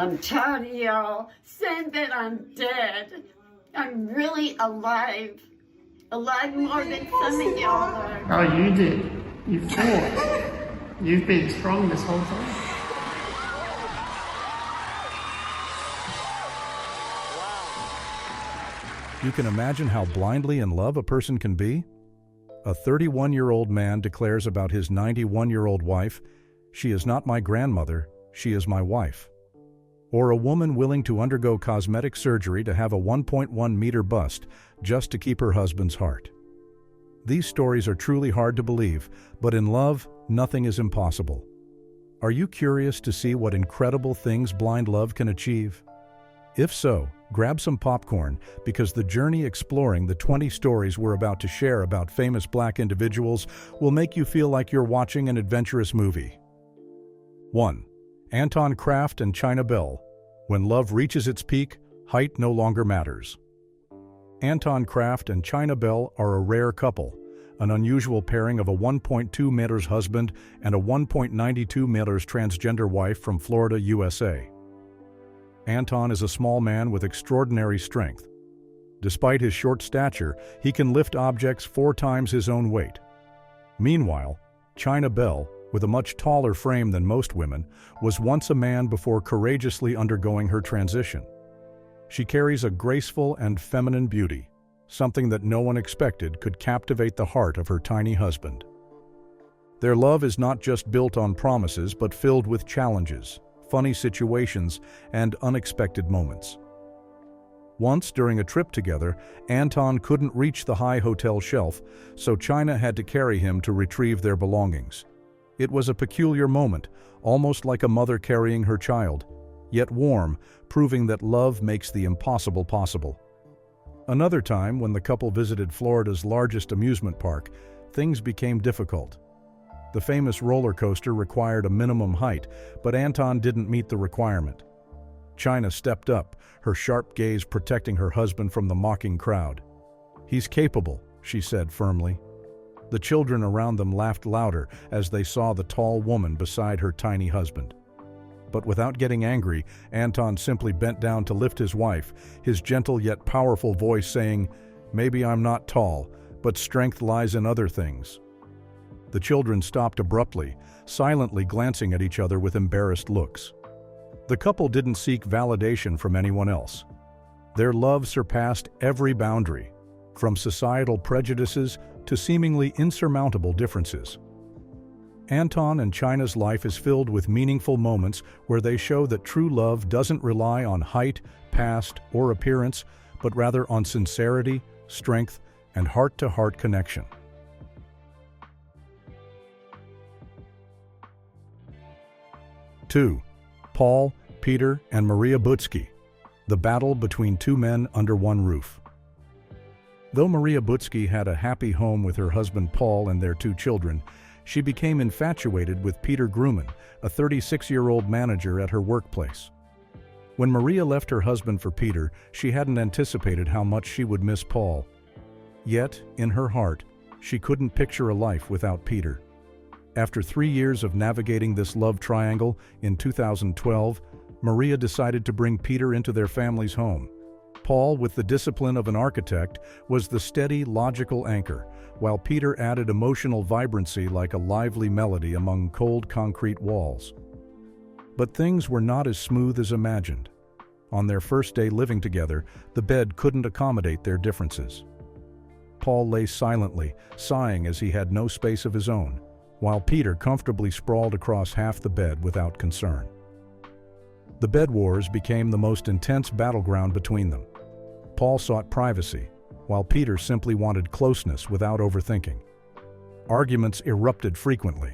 I'm tired of y'all saying that I'm dead. I'm really alive. Alive more than some of y'all are. Oh, you did. You fought. You've been strong this whole time. You can imagine how blindly in love a person can be? A 31-year-old man declares about his 91-year-old wife, "She is not my grandmother, she is my wife." Or a woman willing to undergo cosmetic surgery to have a 1.1-meter bust just to keep her husband's heart. These stories are truly hard to believe, but in love, nothing is impossible. Are you curious to see what incredible things blind love can achieve? If so, grab some popcorn, because the journey exploring the 20 stories we're about to share about famous Black individuals will make you feel like you're watching an adventurous movie. 1. Anton Kraft and China Bell. When love reaches its peak, height no longer matters. Anton Kraft and China Bell are a rare couple, an unusual pairing of a 1.2 meters husband and a 1.92 meters transgender wife from Florida, USA. Anton is a small man with extraordinary strength. Despite his short stature, he can lift objects 4 times his own weight. Meanwhile, China Bell, with a much taller frame than most women, was once a man before courageously undergoing her transition. She carries a graceful and feminine beauty, something that no one expected could captivate the heart of her tiny husband. Their love is not just built on promises, but filled with challenges, funny situations, and unexpected moments. Once, during a trip together, Anton couldn't reach the high hotel shelf, so China had to carry him to retrieve their belongings. It was a peculiar moment, almost like a mother carrying her child, yet warm, proving that love makes the impossible possible. Another time, when the couple visited Florida's largest amusement park, things became difficult. The famous roller coaster required a minimum height, but Anton didn't meet the requirement. China stepped up, her sharp gaze protecting her husband from the mocking crowd. "He's capable," she said firmly. The children around them laughed louder as they saw the tall woman beside her tiny husband. But without getting angry, Anton simply bent down to lift his wife, his gentle yet powerful voice saying, "Maybe I'm not tall, but strength lies in other things." The children stopped abruptly, silently glancing at each other with embarrassed looks. The couple didn't seek validation from anyone else. Their love surpassed every boundary, from societal prejudices to seemingly insurmountable differences. Anton and China's life is filled with meaningful moments where they show that true love doesn't rely on height, past, or appearance, but rather on sincerity, strength, and heart-to-heart connection. 2. Paul, Peter, and Maria Butsky. The battle between 2 men under one roof. Though Maria Butsky had a happy home with her husband Paul and their 2 children, she became infatuated with Peter Grumman, a 36-year-old manager at her workplace. When Maria left her husband for Peter, she hadn't anticipated how much she would miss Paul. Yet, in her heart, she couldn't picture a life without Peter. After 3 years of navigating this love triangle, in 2012, Maria decided to bring Peter into their family's home. Paul, with the discipline of an architect, was the steady, logical anchor, while Peter added emotional vibrancy like a lively melody among cold concrete walls. But things were not as smooth as imagined. On their first day living together, the bed couldn't accommodate their differences. Paul lay silently, sighing as he had no space of his own, while Peter comfortably sprawled across half the bed without concern. The bed wars became the most intense battleground between them. Paul sought privacy, while Peter simply wanted closeness without overthinking. Arguments erupted frequently.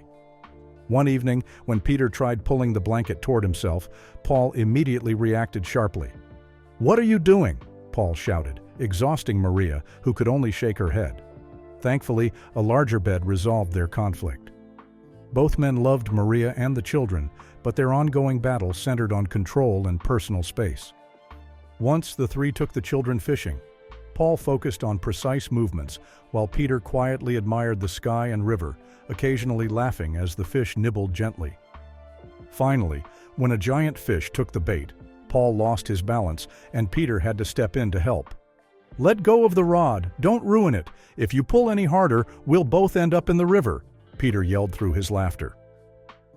One evening, when Peter tried pulling the blanket toward himself, Paul immediately reacted sharply. "What are you doing?" Paul shouted, exhausting Maria, who could only shake her head. Thankfully, a larger bed resolved their conflict. Both men loved Maria and the children, but their ongoing battle centered on control and personal space. Once the 3 took the children fishing. Paul focused on precise movements, while Peter quietly admired the sky and river, occasionally laughing as the fish nibbled gently. Finally, When a giant fish took the bait, Paul lost his balance and Peter had to step in to help. "Let go of the rod, don't ruin it. If you pull any harder, we'll both end up in the river," Peter yelled through his laughter.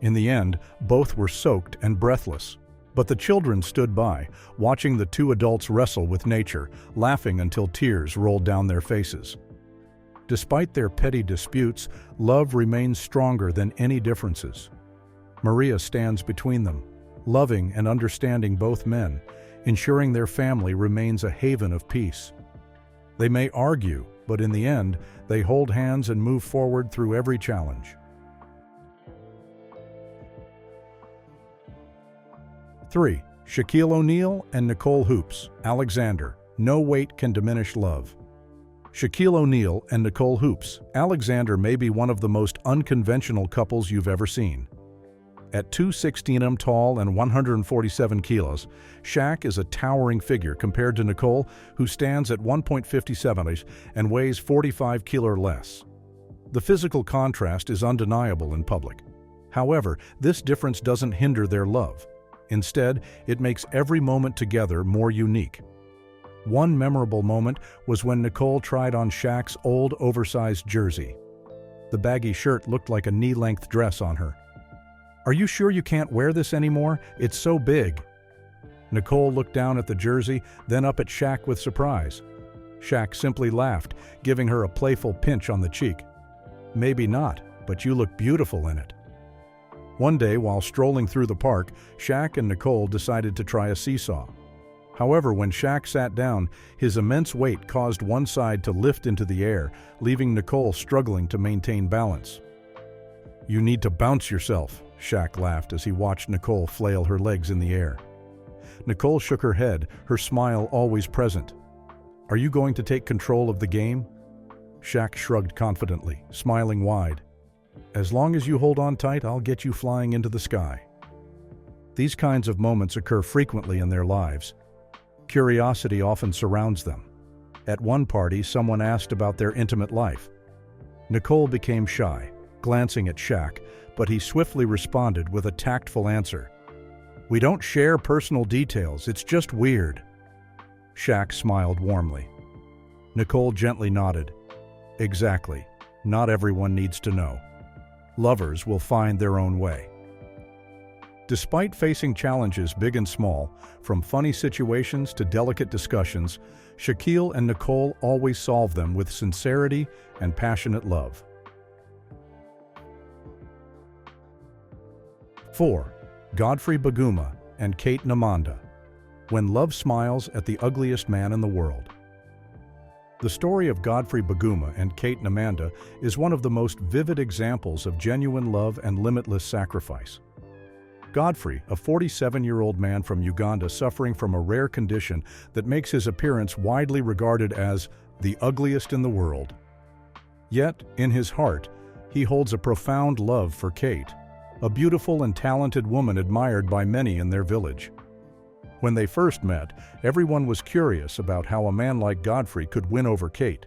In the end, both were soaked and breathless. But the children stood by, watching the two adults wrestle with nature, laughing until tears rolled down their faces. Despite their petty disputes, love remains stronger than any differences. Maria stands between them, loving and understanding both men, ensuring their family remains a haven of peace. They may argue, but in the end, they hold hands and move forward through every challenge. 3. Shaquille O'Neal and Nicole Hoops. Alexander. No weight can diminish love. Shaquille O'Neal and Nicole Hoops. Alexander may be one of the most unconventional couples you've ever seen. At 216 tall and 147 kilos, Shaq is a towering figure compared to Nicole, who stands at 1.57 and weighs 45 kilos or less. The physical contrast is undeniable in public. However, this difference doesn't hinder their love. Instead, it makes every moment together more unique. One memorable moment was when Nicole tried on Shaq's old oversized jersey. The baggy shirt looked like a knee-length dress on her. "Are you sure you can't wear this anymore? It's so big." Nicole looked down at the jersey, then up at Shaq with surprise. Shaq simply laughed, giving her a playful pinch on the cheek. "Maybe not, but you look beautiful in it." One day, while strolling through the park, Shaq and Nicole decided to try a seesaw. However, when Shaq sat down, his immense weight caused one side to lift into the air, leaving Nicole struggling to maintain balance. "You need to bounce yourself," Shaq laughed as he watched Nicole flail her legs in the air. Nicole shook her head, her smile always present. "Are you going to take control of the game?" Shaq shrugged confidently, smiling wide. "As long as you hold on tight, I'll get you flying into the sky." These kinds of moments occur frequently in their lives. Curiosity often surrounds them. At one party, someone asked about their intimate life. Nicole became shy, glancing at Shaq, but he swiftly responded with a tactful answer. "We don't share personal details, it's just weird." Shaq smiled warmly. Nicole gently nodded. "Exactly. Not everyone needs to know. Lovers will find their own way." Despite facing challenges big and small, from funny situations to delicate discussions, Shaquille and Nicole always solve them with sincerity and passionate love. 4. Godfrey Baguma and Kate Namanda. When love smiles at the ugliest man in the world. The story of Godfrey Baguma and Kate Namanda is one of the most vivid examples of genuine love and limitless sacrifice. Godfrey, a 47-year-old man from Uganda suffering from a rare condition that makes his appearance widely regarded as the ugliest in the world. Yet, in his heart, he holds a profound love for Kate, a beautiful and talented woman admired by many in their village. When they first met, everyone was curious about how a man like Godfrey could win over Kate.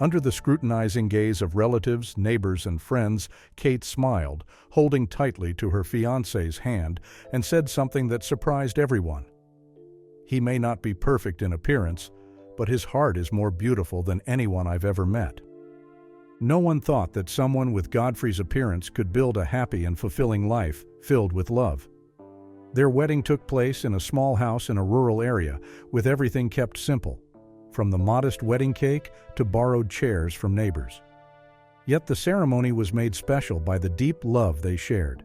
Under the scrutinizing gaze of relatives, neighbors, and friends, Kate smiled, holding tightly to her fiancé's hand, and said something that surprised everyone. "He may not be perfect in appearance, but his heart is more beautiful than anyone I've ever met." No one thought that someone with Godfrey's appearance could build a happy and fulfilling life filled with love. Their wedding took place in a small house in a rural area, with everything kept simple, from the modest wedding cake to borrowed chairs from neighbors. Yet the ceremony was made special by the deep love they shared.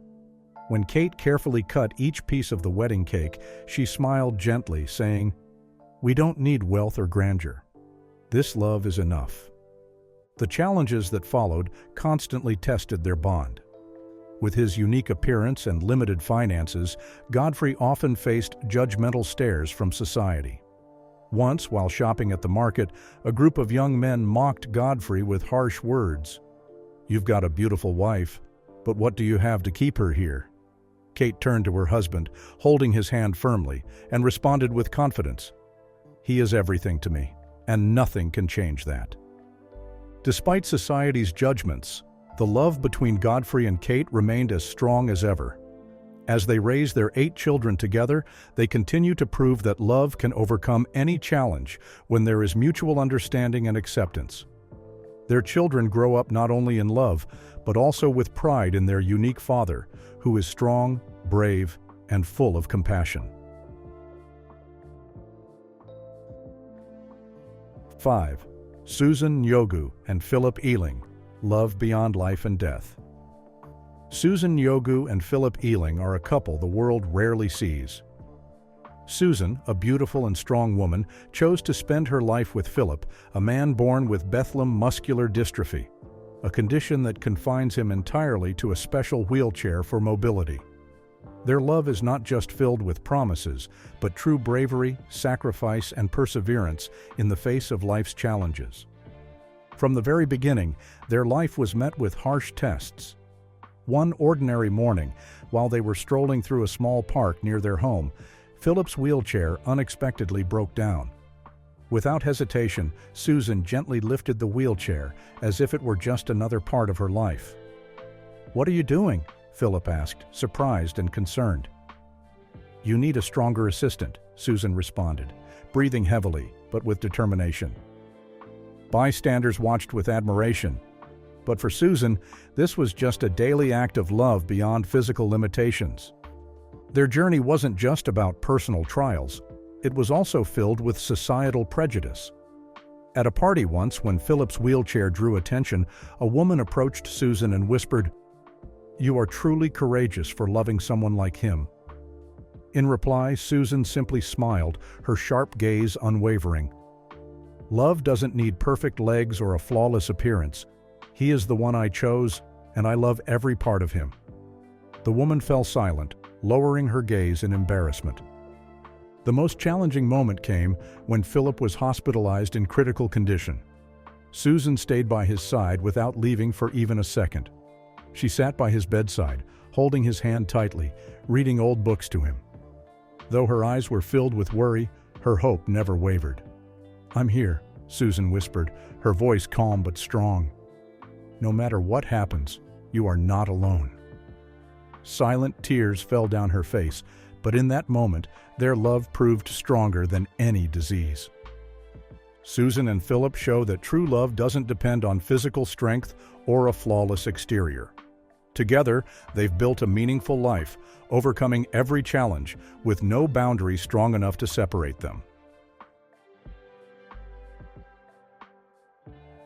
When Kate carefully cut each piece of the wedding cake, she smiled gently, saying, "We don't need wealth or grandeur. This love is enough." The challenges that followed constantly tested their bond. With his unique appearance and limited finances, Godfrey often faced judgmental stares from society. Once, while shopping at the market, a group of young men mocked Godfrey with harsh words. "You've got a beautiful wife, but what do you have to keep her here?" Kate turned to her husband, holding his hand firmly, and responded with confidence, "He is everything to me, and nothing can change that." Despite society's judgments, the love between Godfrey and Kate remained as strong as ever. As they raise their 8 children together, they continue to prove that love can overcome any challenge when there is mutual understanding and acceptance. Their children grow up not only in love, but also with pride in their unique father, who is strong, brave, and full of compassion. 5. Susan, Yogu, and Philip Eling, love beyond life and death. Susan, Yogu, and Philip Eling are a couple the world rarely sees. Susan, a beautiful and strong woman, chose to spend her life with Philip, a man born with Bethlem muscular dystrophy, a condition that confines him entirely to a special wheelchair for mobility. Their love is not just filled with promises, but true bravery, sacrifice, and perseverance in the face of life's challenges. From the very beginning, their life was met with harsh tests. One ordinary morning, while they were strolling through a small park near their home, Philip's wheelchair unexpectedly broke down. Without hesitation, Susan gently lifted the wheelchair as if it were just another part of her life. "What are you doing?" Philip asked, surprised and concerned. "You need a stronger assistant," Susan responded, breathing heavily, but with determination. Bystanders watched with admiration. But for Susan, this was just a daily act of love beyond physical limitations. Their journey wasn't just about personal trials. It was also filled with societal prejudice. At a party once, when Philip's wheelchair drew attention, a woman approached Susan and whispered, "You are truly courageous for loving someone like him." In reply, Susan simply smiled, her sharp gaze unwavering. "Love doesn't need perfect legs or a flawless appearance. He is the one I chose, and I love every part of him." The woman fell silent, lowering her gaze in embarrassment. The most challenging moment came when Philip was hospitalized in critical condition. Susan stayed by his side without leaving for even a second. She sat by his bedside, holding his hand tightly, reading old books to him. Though her eyes were filled with worry, her hope never wavered. "I'm here," Susan whispered, her voice calm but strong. "No matter what happens, you are not alone." Silent tears fell down her face, but in that moment, their love proved stronger than any disease. Susan and Philip show that true love doesn't depend on physical strength or a flawless exterior. Together, they've built a meaningful life, overcoming every challenge, with no boundary strong enough to separate them.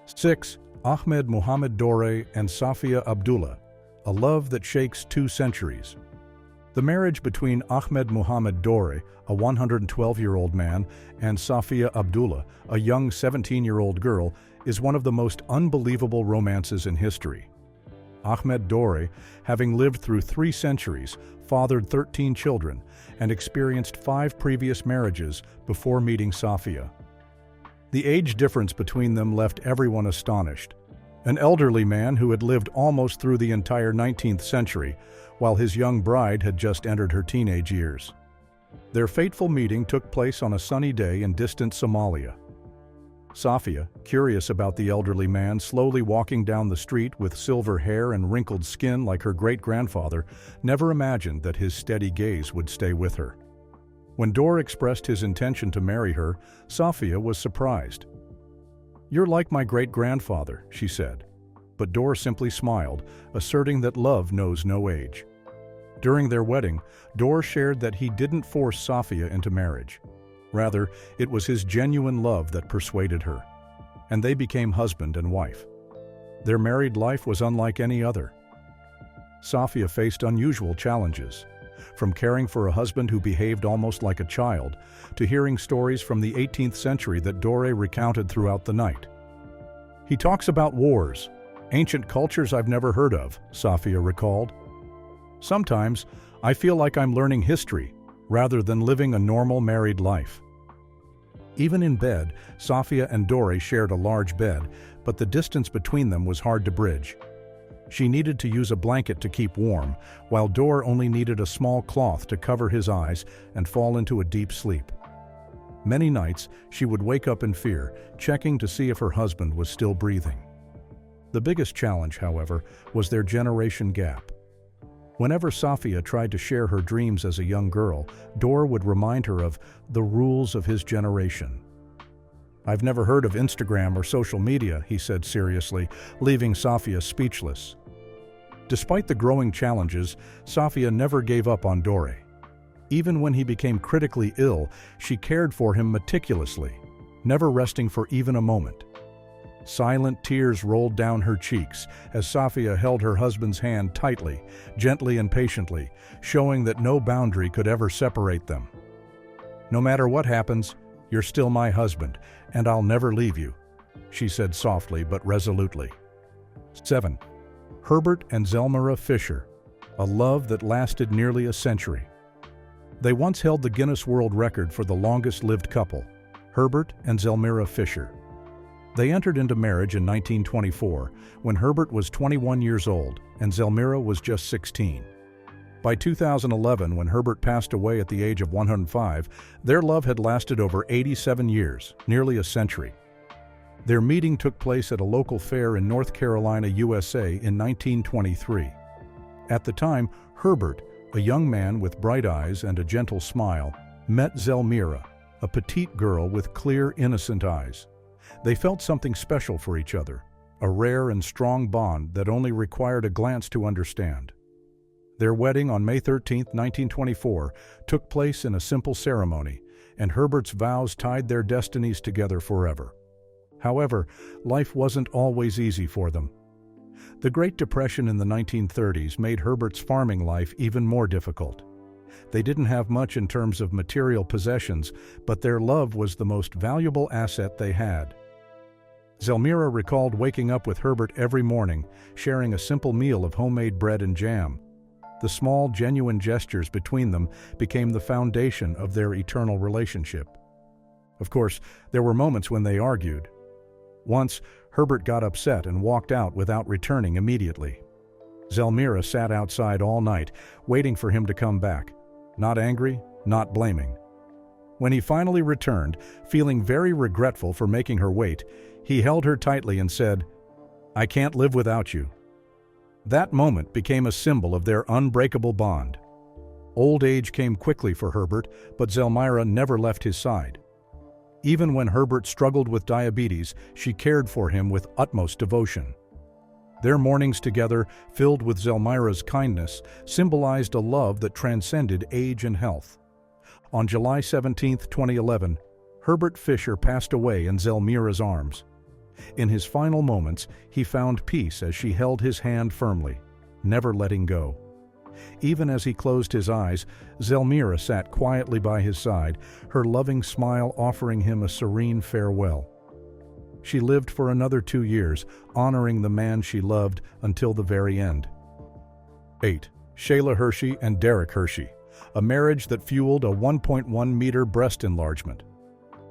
6. Ahmed Muhammad Dore and Safia Abdullah, a love that shakes 2 centuries. The marriage between Ahmed Muhammad Dore, a 112-year-old man, and Safia Abdullah, a young 17-year-old girl, is one of the most unbelievable romances in history. Ahmed Dore, having lived through 3 centuries, fathered 13 children, and experienced 5 previous marriages before meeting Safia. The age difference between them left everyone astonished. An elderly man who had lived almost through the entire 19th century, while his young bride had just entered her teenage years. Their fateful meeting took place on a sunny day in distant Somalia. Safia, curious about the elderly man slowly walking down the street with silver hair and wrinkled skin like her great-grandfather, never imagined that his steady gaze would stay with her. When Dore expressed his intention to marry her, Safia was surprised. "You're like my great-grandfather," she said. But Dore simply smiled, asserting that love knows no age. During their wedding, Dore shared that he didn't force Safia into marriage. Rather, it was his genuine love that persuaded her. And they became husband and wife. Their married life was unlike any other. Safia faced unusual challenges, from caring for a husband who behaved almost like a child, to hearing stories from the 18th century that Dore recounted throughout the night. "He talks about wars, ancient cultures I've never heard of," Safia recalled. "Sometimes, I feel like I'm learning history, rather than living a normal married life." Even in bed, Safia and Dore shared a large bed, but the distance between them was hard to bridge. She needed to use a blanket to keep warm, while Dore only needed a small cloth to cover his eyes and fall into a deep sleep. Many nights, she would wake up in fear, checking to see if her husband was still breathing. The biggest challenge, however, was their generation gap. Whenever Safia tried to share her dreams as a young girl, Dor would remind her of the rules of his generation. "I've never heard of Instagram or social media," he said seriously, leaving Safia speechless. Despite the growing challenges, Safia never gave up on Dore. Even when he became critically ill, she cared for him meticulously, never resting for even a moment. Silent tears rolled down her cheeks as Safia held her husband's hand tightly, gently and patiently, showing that no boundary could ever separate them. "No matter what happens, you're still my husband, and I'll never leave you," she said softly but resolutely. 7. Herbert and Zelmira Fisher, a love that lasted nearly a century. They once held the Guinness World Record for the longest-lived couple, Herbert and Zelmira Fisher. They entered into marriage in 1924, when Herbert was 21 years old and Zelmira was just 16. By 2011, when Herbert passed away at the age of 105, their love had lasted over 87 years, nearly a century. Their meeting took place at a local fair in North Carolina, USA in 1923. At the time, Herbert, a young man with bright eyes and a gentle smile, met Zelmira, a petite girl with clear, innocent eyes. They felt something special for each other, a rare and strong bond that only required a glance to understand. Their wedding on May 13, 1924, took place in a simple ceremony, and Herbert's vows tied their destinies together forever. However, life wasn't always easy for them. The Great Depression in the 1930s made Herbert's farming life even more difficult. They didn't have much in terms of material possessions, but their love was the most valuable asset they had. Zelmira recalled waking up with Herbert every morning, sharing a simple meal of homemade bread and jam. The small, genuine gestures between them became the foundation of their eternal relationship. Of course, there were moments when they argued. Once, Herbert got upset and walked out without returning immediately. Zelmira sat outside all night, waiting for him to come back. Not angry, not blaming. When he finally returned, feeling very regretful for making her wait, he held her tightly and said, "I can't live without you." That moment became a symbol of their unbreakable bond. Old age came quickly for Herbert, but Zelmira never left his side. Even when Herbert struggled with diabetes, she cared for him with utmost devotion. Their mornings together, filled with Zelmira's kindness, symbolized a love that transcended age and health. On July 17, 2011, Herbert Fisher passed away in Zelmira's arms. In his final moments, he found peace as she held his hand firmly, never letting go. Even as he closed his eyes, Zelmira sat quietly by his side, her loving smile offering him a serene farewell. She lived for another 2 years, honoring the man she loved until the very end. 8. Shayla Hershey and Derek Hershey, a marriage that fueled a 1.1-meter breast enlargement.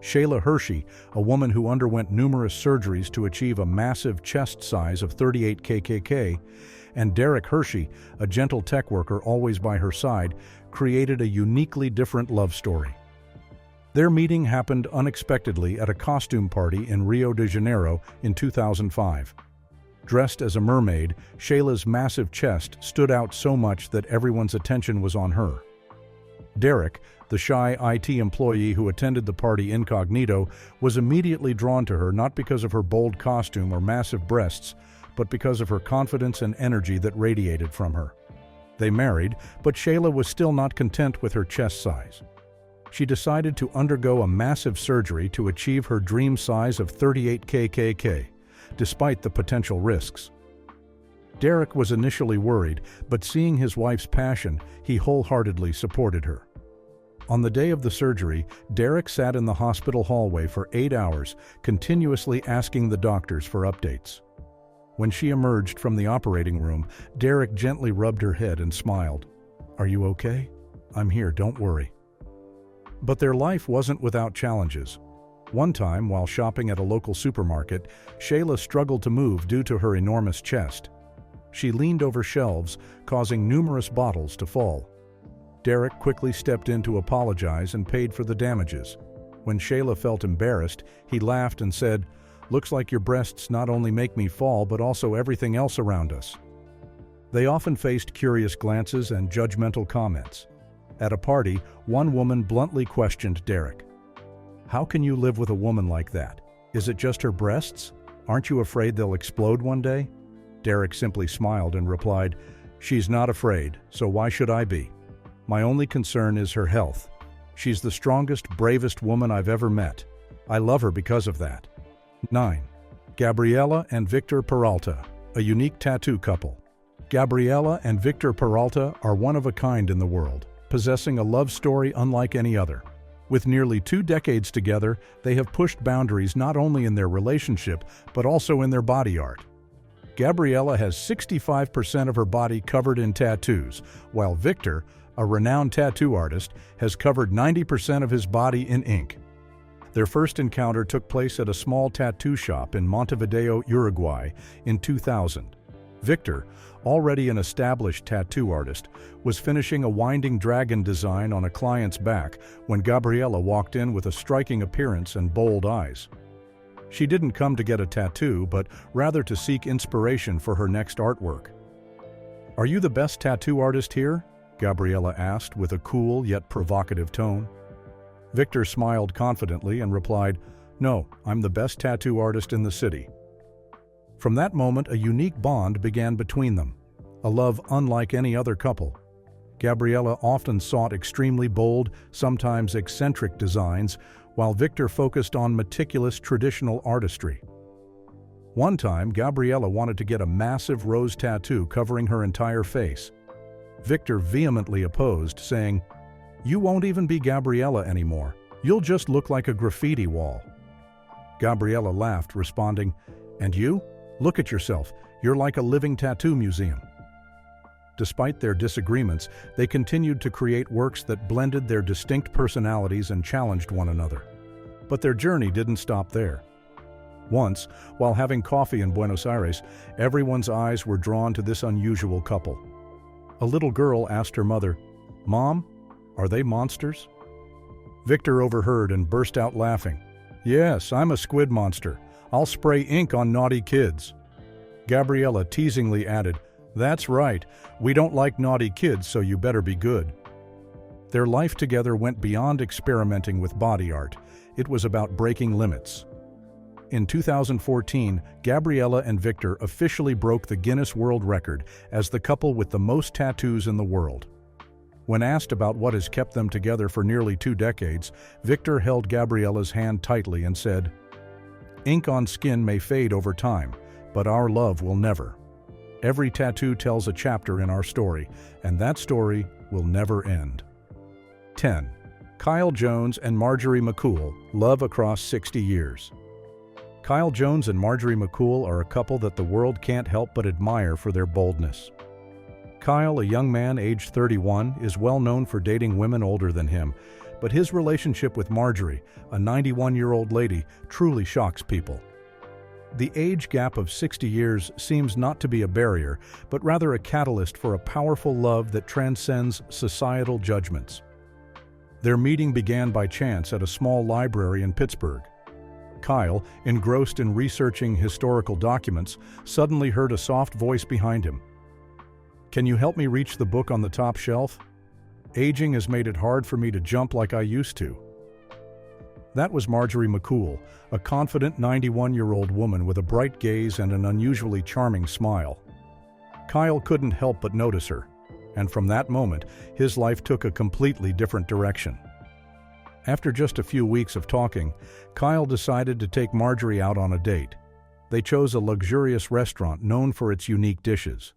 Shayla Hershey, a woman who underwent numerous surgeries to achieve a massive chest size of 38 kkk, and Derek Hershey, a gentle tech worker always by her side, created a uniquely different love story. Their meeting happened unexpectedly at a costume party in Rio de Janeiro in 2005. Dressed as a mermaid, Shayla's massive chest stood out so much that everyone's attention was on her. Derek, the shy IT employee who attended the party incognito, was immediately drawn to her not because of her bold costume or massive breasts, but because of her confidence and energy that radiated from her. They married, but Shayla was still not content with her chest size. She decided to undergo a massive surgery to achieve her dream size of 38 kkk, despite the potential risks. Derek was initially worried, but seeing his wife's passion, he wholeheartedly supported her. On the day of the surgery, Derek sat in the hospital hallway for 8 hours, continuously asking the doctors for updates. When she emerged from the operating room, Derek gently rubbed her head and smiled. "Are you okay? I'm here, don't worry." But their life wasn't without challenges. One time, while shopping at a local supermarket, Shayla struggled to move due to her enormous chest. She leaned over shelves, causing numerous bottles to fall. Derek quickly stepped in to apologize and paid for the damages. When Shayla felt embarrassed, he laughed and said, "Looks like your breasts not only make me fall, but also everything else around us." They often faced curious glances and judgmental comments. At a party, one woman bluntly questioned Derek. "How can you live with a woman like that? Is it just her breasts? Aren't you afraid they'll explode one day?" Derek simply smiled and replied, "She's not afraid, so why should I be? My only concern is her health. She's the strongest, bravest woman I've ever met. I love her because of that." 9. Gabriella and Victor Peralta, a unique tattoo couple. Gabriella and Victor Peralta are one of a kind in the world, possessing a love story unlike any other. With nearly 2 decades together, they have pushed boundaries not only in their relationship, but also in their body art. Gabriella has 65% of her body covered in tattoos, while Victor, a renowned tattoo artist, has covered 90% of his body in ink. Their first encounter took place at a small tattoo shop in Montevideo, Uruguay, in 2000. Victor, already an established tattoo artist, was finishing a winding dragon design on a client's back when Gabriella walked in with a striking appearance and bold eyes. She didn't come to get a tattoo, but rather to seek inspiration for her next artwork. "Are you the best tattoo artist here?" Gabriella asked with a cool yet provocative tone. Victor smiled confidently and replied, "No, I'm the best tattoo artist in the city." From that moment, a unique bond began between them, a love unlike any other couple. Gabriella often sought extremely bold, sometimes eccentric designs, while Victor focused on meticulous traditional artistry. One time, Gabriella wanted to get a massive rose tattoo covering her entire face. Victor vehemently opposed, saying, "You won't even be Gabriella anymore. You'll just look like a graffiti wall." Gabriella laughed, responding, "And you? Look at yourself. You're like a living tattoo museum." Despite their disagreements, they continued to create works that blended their distinct personalities and challenged one another. But their journey didn't stop there. Once, while having coffee in Buenos Aires, everyone's eyes were drawn to this unusual couple. A little girl asked her mother, "Mom, are they monsters?" Victor overheard and burst out laughing. "Yes, I'm a squid monster. I'll spray ink on naughty kids." Gabriella teasingly added, "That's right, we don't like naughty kids, so you better be good." Their life together went beyond experimenting with body art. It was about breaking limits. In 2014, Gabriella and Victor officially broke the Guinness World Record as the couple with the most tattoos in the world. When asked about what has kept them together for nearly 2 decades, Victor held Gabriella's hand tightly and said, "Ink on skin may fade over time, but our love will never. Every tattoo tells a chapter in our story, and that story will never end." 10. Kyle Jones and Marjorie McCool, love across 60 years. Kyle Jones and Marjorie McCool are a couple that the world can't help but admire for their boldness. Kyle, a young man aged 31, is well known for dating women older than him, but his relationship with Marjorie, a 91-year-old lady, truly shocks people. The age gap of 60 years seems not to be a barrier, but rather a catalyst for a powerful love that transcends societal judgments. Their meeting began by chance at a small library in Pittsburgh. Kyle, engrossed in researching historical documents, suddenly heard a soft voice behind him. "Can you help me reach the book on the top shelf? Aging has made it hard for me to jump like I used to." That was Marjorie McCool, a confident 91-year-old woman with a bright gaze and an unusually charming smile. Kyle couldn't help but notice her, and from that moment, his life took a completely different direction. After just a few weeks of talking, Kyle decided to take Marjorie out on a date. They chose a luxurious restaurant known for its unique dishes.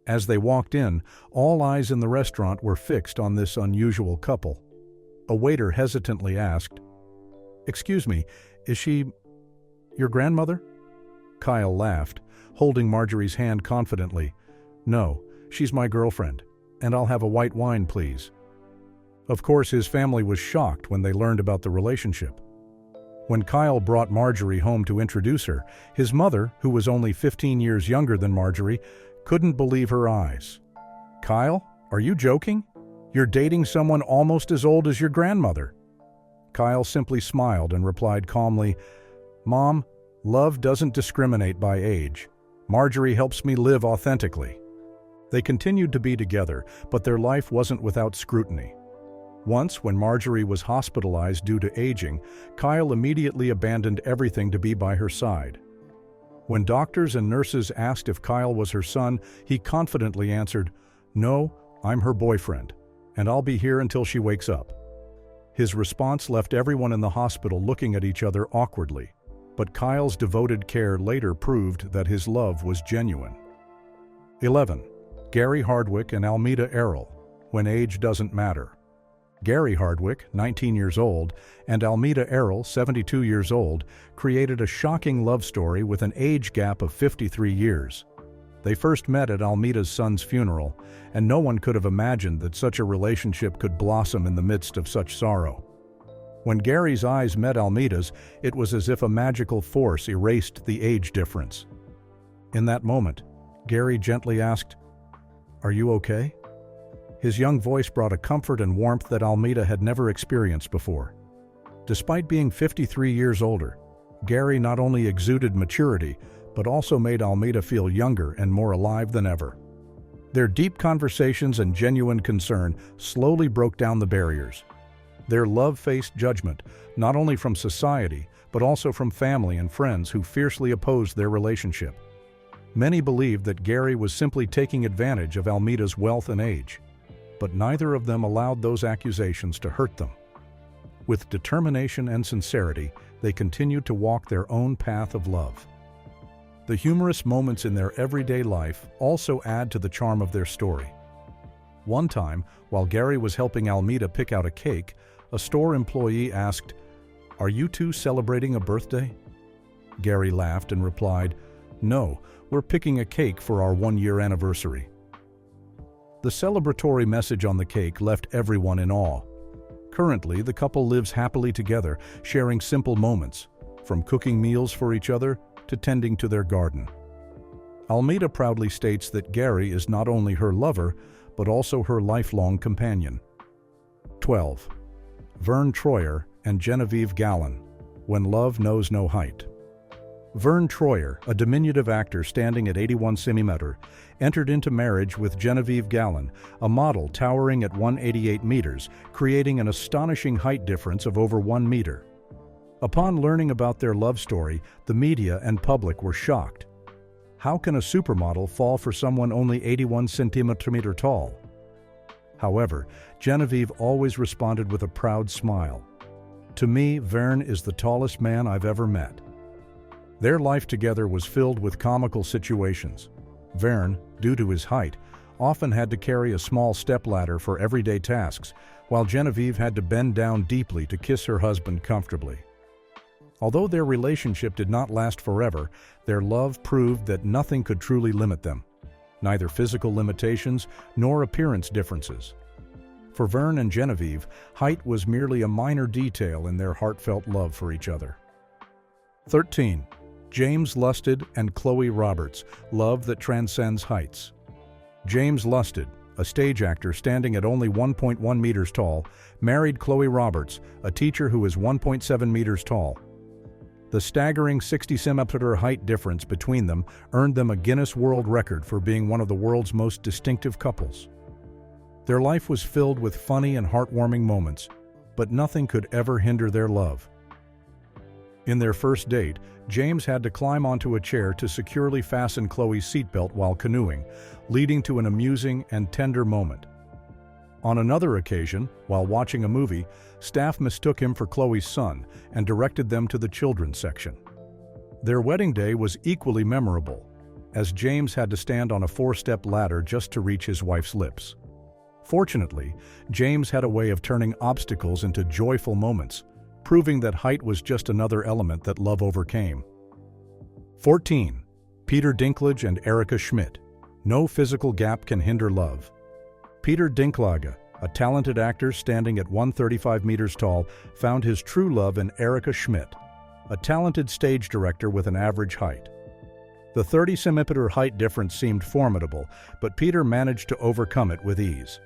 As they walked in, all eyes in the restaurant were fixed on this unusual couple. A waiter hesitantly asked, "Excuse me, is she your grandmother?" Kyle laughed, holding Marjorie's hand confidently. "No, she's my girlfriend, and I'll have a white wine, please." Of course, his family was shocked when they learned about the relationship. When Kyle brought Marjorie home to introduce her, his mother, who was only 15 years younger than Marjorie, couldn't believe her eyes. "Kyle, are you joking? You're dating someone almost as old as your grandmother." Kyle simply smiled and replied calmly, "Mom, love doesn't discriminate by age. Marjorie helps me live authentically." They continued to be together, but their life wasn't without scrutiny. Once, when Marjorie was hospitalized due to aging, Kyle immediately abandoned everything to be by her side. When doctors and nurses asked if Kyle was her son, he confidently answered, "No, I'm her boyfriend, and I'll be here until she wakes up." His response left everyone in the hospital looking at each other awkwardly, but Kyle's devoted care later proved that his love was genuine. 11. Gary Hardwick and Almea Errol, when age doesn't matter. Gary Hardwick, 19 years old, and Almea Errol, 72 years old, created a shocking love story with an age gap of 53 years. They first met at Almeda's son's funeral, and no one could have imagined that such a relationship could blossom in the midst of such sorrow. When Gary's eyes met Almeida's, it was as if a magical force erased the age difference. In that moment, Gary gently asked, "Are you okay?" His young voice brought a comfort and warmth that Almea had never experienced before. Despite being 53 years older, Gary not only exuded maturity, but also made Almea feel younger and more alive than ever. Their deep conversations and genuine concern slowly broke down the barriers. Their love faced judgment, not only from society, but also from family and friends who fiercely opposed their relationship. Many believed that Gary was simply taking advantage of Almeida's wealth and age, but neither of them allowed those accusations to hurt them. With determination and sincerity, they continued to walk their own path of love. The humorous moments in their everyday life also add to the charm of their story. One time, while Gary was helping Almea pick out a cake, a store employee asked, "Are you two celebrating a birthday?" Gary laughed and replied, "No, we're picking a cake for our one-year anniversary." The celebratory message on the cake left everyone in awe. Currently, the couple lives happily together, sharing simple moments, from cooking meals for each other to tending to their garden. Almea proudly states that Gary is not only her lover, but also her lifelong companion. 12. Vern Troyer and Genevieve Gallen, when love knows no height. Vern Troyer, a diminutive actor standing at 81 cm, entered into marriage with Genevieve Gallen, a model towering at 188 meters, creating an astonishing height difference of over 1 meter. Upon learning about their love story, the media and public were shocked. How can a supermodel fall for someone only 81 centimeters tall? However, Genevieve always responded with a proud smile. "To me, Vern is the tallest man I've ever met." Their life together was filled with comical situations. Vern, due to his height, often had to carry a small stepladder for everyday tasks, while Genevieve had to bend down deeply to kiss her husband comfortably. Although their relationship did not last forever, their love proved that nothing could truly limit them, neither physical limitations nor appearance differences. For Vern and Genevieve, height was merely a minor detail in their heartfelt love for each other. 13. James Lusted and Khloe Roberts, love that transcends heights. James Lusted, a stage actor standing at only 1.1 meters tall, married Khloe Roberts, a teacher who is 1.7 meters tall. The staggering 60 cm height difference between them earned them a Guinness World Record for being one of the world's most distinctive couples. Their life was filled with funny and heartwarming moments, but nothing could ever hinder their love. In their first date, James had to climb onto a chair to securely fasten Khloe's seatbelt while canoeing, leading to an amusing and tender moment. On another occasion, while watching a movie, staff mistook him for Khloe's son and directed them to the children's section. Their wedding day was equally memorable, as James had to stand on a 4-step ladder just to reach his wife's lips. Fortunately, James had a way of turning obstacles into joyful moments, proving that height was just another element that love overcame. 14. Peter Dinklage and Erica Schmidt. No physical gap can hinder love. Peter Dinklage, a talented actor standing at 135 meters tall, found his true love in Erica Schmidt, a talented stage director with an average height. The 30 cm height difference seemed formidable, but Peter managed to overcome it with ease.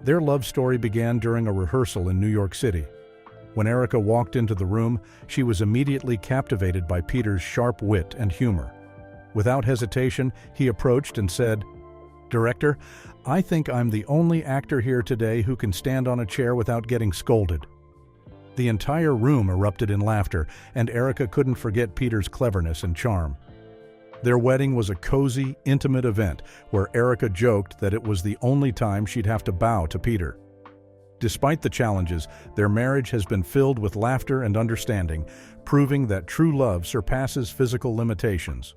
Their love story began during a rehearsal in New York City. When Erica walked into the room, she was immediately captivated by Peter's sharp wit and humor. Without hesitation, he approached and said, Director, I think I'm the only actor here today who can stand on a chair without getting scolded. The entire room erupted in laughter, and Erica couldn't forget Peter's cleverness and charm. Their wedding was a cozy, intimate event where Erica joked that it was the only time she'd have to bow to Peter. Despite the challenges, their marriage has been filled with laughter and understanding, proving that true love surpasses physical limitations.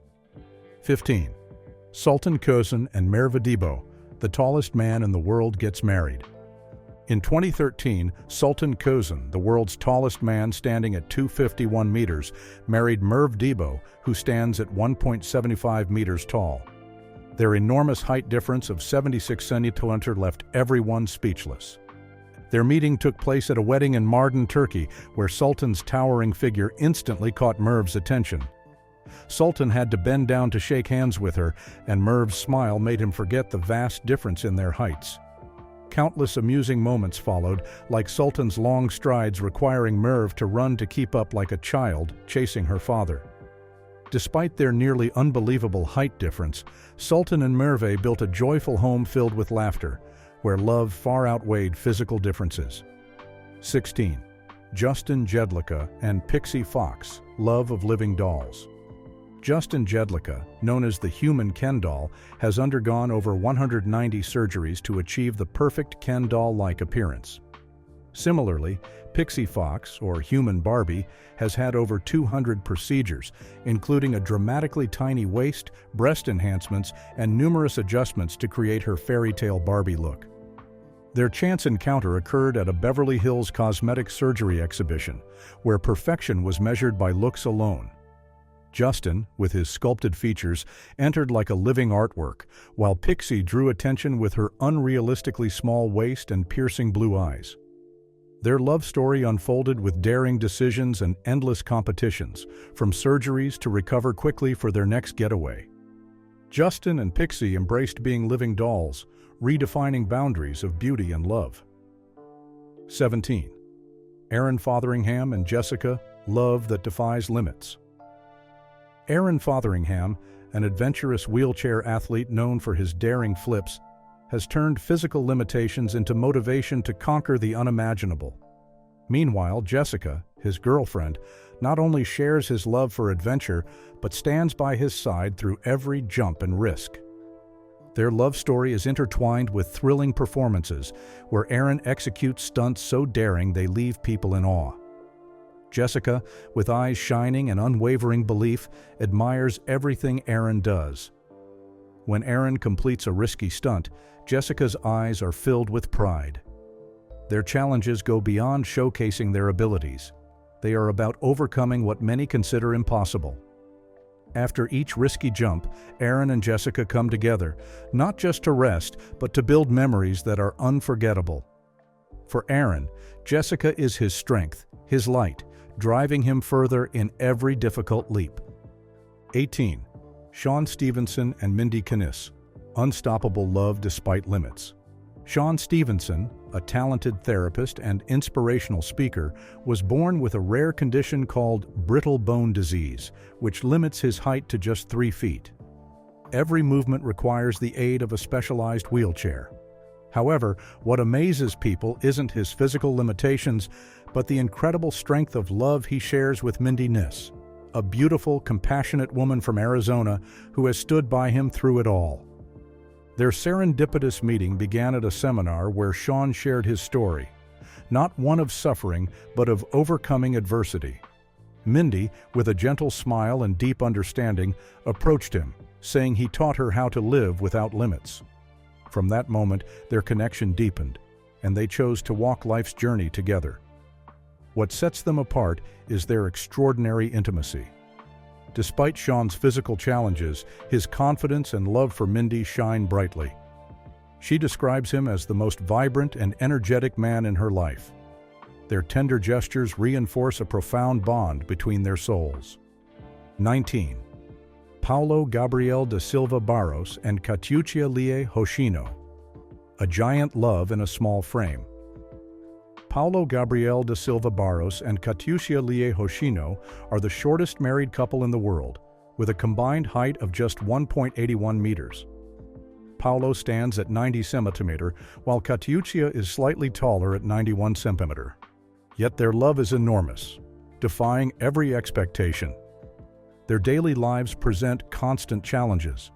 15. Sultan Kosen and Merve, the tallest man in the world, gets married. In 2013, Sultan Kosen, the world's tallest man standing at 251 meters, married Merve, who stands at 1.75 meters tall. Their enormous height difference of 76 centimeters left everyone speechless. Their meeting took place at a wedding in Mardin, Turkey, where Sultan's towering figure instantly caught Merve's attention. Sultan had to bend down to shake hands with her, and Merve's smile made him forget the vast difference in their heights. Countless amusing moments followed, like Sultan's long strides requiring Merve to run to keep up like a child, chasing her father. Despite their nearly unbelievable height difference, Sultan and Merve built a joyful home filled with laughter, where love far outweighed physical differences. 16. Justin Jedlica and Pixie Fox, love of living dolls. Justin Jedlica, known as the human Ken doll, has undergone over 190 surgeries to achieve the perfect Ken doll-like appearance. Similarly, Pixie Fox, or human Barbie, has had over 200 procedures, including a dramatically tiny waist, breast enhancements, and numerous adjustments to create her fairy tale Barbie look. Their chance encounter occurred at a Beverly Hills cosmetic surgery exhibition, where perfection was measured by looks alone. Justin, with his sculpted features, entered like a living artwork, while Pixie drew attention with her unrealistically small waist and piercing blue eyes. Their love story unfolded with daring decisions and endless competitions, from surgeries to recover quickly for their next getaway. Justin and Pixie embraced being living dolls, redefining boundaries of beauty and love. 17. Aaron Fotheringham and Jessica, love that defies limits. Aaron Fotheringham, an adventurous wheelchair athlete known for his daring flips, has turned physical limitations into motivation to conquer the unimaginable. Meanwhile, Jessica, his girlfriend, not only shares his love for adventure, but stands by his side through every jump and risk. Their love story is intertwined with thrilling performances, where Aaron executes stunts so daring they leave people in awe. Jessica, with eyes shining and unwavering belief, admires everything Aaron does. When Aaron completes a risky stunt, Jessica's eyes are filled with pride. Their challenges go beyond showcasing their abilities. They are about overcoming what many consider impossible. After each risky jump, Aaron and Jessica come together, not just to rest, but to build memories that are unforgettable. For Aaron, Jessica is his strength, his light, driving him further in every difficult leap. 18. Shaun Stevenson and Mindy Kniss, unstoppable love despite limits. Shaun Stevenson, a talented therapist and inspirational speaker, was born with a rare condition called brittle bone disease, which limits his height to just 3 feet. Every movement requires the aid of a specialized wheelchair. However, what amazes people isn't his physical limitations, but the incredible strength of love he shares with Mindy Kniss, a beautiful, compassionate woman from Arizona who has stood by him through it all. Their serendipitous meeting began at a seminar where Shaun shared his story, not one of suffering, but of overcoming adversity. Mindy, with a gentle smile and deep understanding, approached him, saying he taught her how to live without limits. From that moment, their connection deepened, and they chose to walk life's journey together. What sets them apart is their extraordinary intimacy. Despite Shaun's physical challenges, his confidence and love for Mindy shine brightly. She describes him as the most vibrant and energetic man in her life. Their tender gestures reinforce a profound bond between their souls. 19. Paulo Gabriel da Silva Barros and Katuchia Hoshino, a giant love in a small frame. Paulo Gabriel da Silva Barros and Katuchia Hoshino are the shortest married couple in the world, with a combined height of just 1.81 meters. Paulo stands at 90 cm, while Katuchia is slightly taller at 91 cm. Yet their love is enormous, defying every expectation. Their daily lives present constant challenges.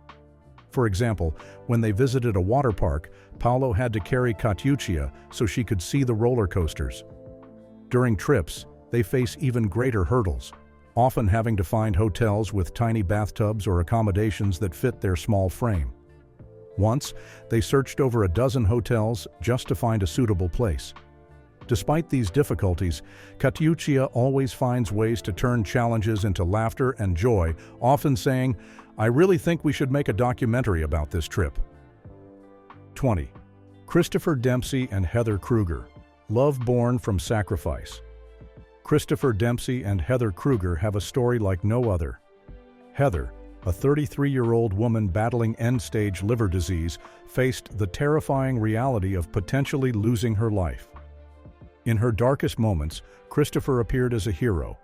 For example, when they visited a water park, Paulo had to carry Katuchia so she could see the roller coasters. During trips, they face even greater hurdles, often having to find hotels with tiny bathtubs or accommodations that fit their small frame. Once, they searched over a dozen hotels just to find a suitable place. Despite these difficulties, Katuchia always finds ways to turn challenges into laughter and joy, often saying, "I really think we should make a documentary about this trip." 20. Christopher Dempsey and Heather Kruger. Love born from sacrifice. Christopher Dempsey and Heather Kruger have a story like no other. Heather, a 33-year-old woman battling end-stage liver disease, faced the terrifying reality of potentially losing her life. In her darkest moments, Christopher appeared as a hero,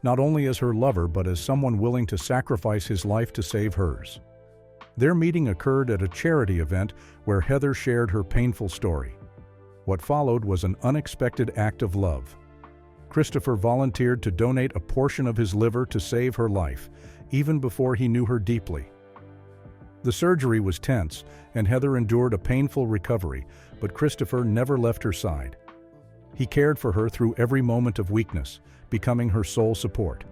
not only as her lover but as someone willing to sacrifice his life to save hers. Their meeting occurred at a charity event where Heather shared her painful story. What followed was an unexpected act of love. Christopher volunteered to donate a portion of his liver to save her life, even before he knew her deeply. The surgery was tense, and Heather endured a painful recovery, but Christopher never left her side. He cared for her through every moment of weakness, becoming her sole support.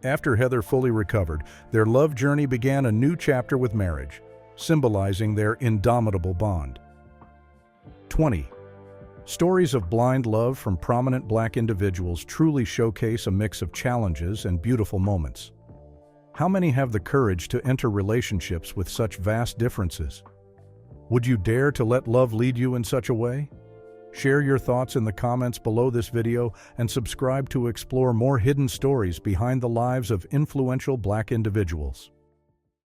After Heather fully recovered, their love journey began a new chapter with marriage, symbolizing their indomitable bond. 20. Stories of blind love from prominent Black individuals truly showcase a mix of challenges and beautiful moments. How many have the courage to enter relationships with such vast differences? Would you dare to let love lead you in such a way? Share your thoughts in the comments below this video and subscribe to explore more hidden stories behind the lives of influential Black individuals.